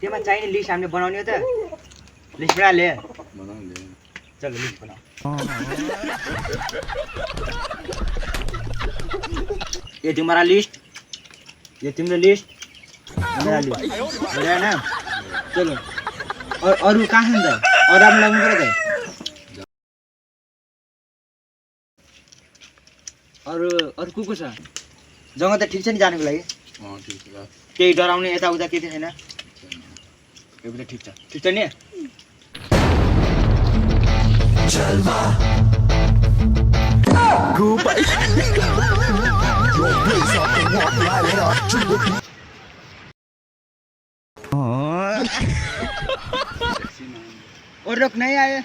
त्यसमा चाहिने लिस्ट हामीले बनाउने हो त लिस्ट बना ले चलो लिस्ट बनाओ ये तुम्हारा लिस्ट ये तुमने लिस्ट मेरा लिस्ट बढ़िया ना चलो और वो कहाँ है और आप लोग कर दे और कुको छ जग्गा त ठीक छ नि जानको लागि ठीक छ केही डराउने यताउता के छैन यो पनि ठीक छ नि Chalva Go by Your place up and walk right up to the और रुक नहीं आए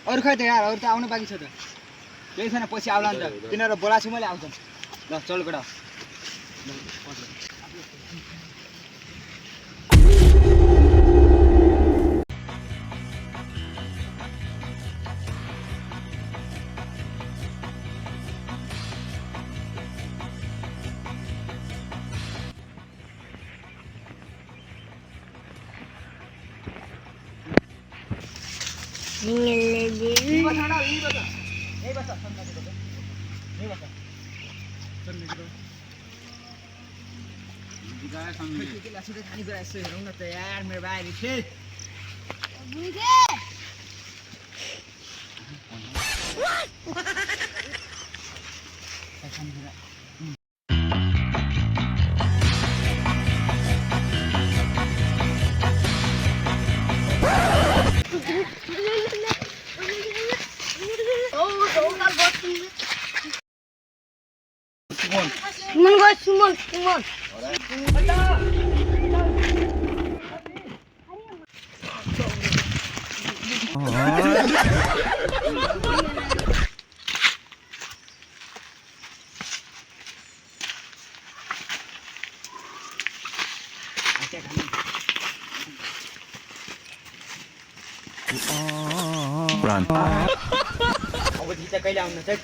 और खै त यार और त आउनु बाकी छ त केही छैन पछि आउला नि त तिनीहरु बोलाछु मैले आउँछन् ल चल गडा यार मेरो भाइ थे Summon. Run अब जिता कहिले आउनु चाहिँ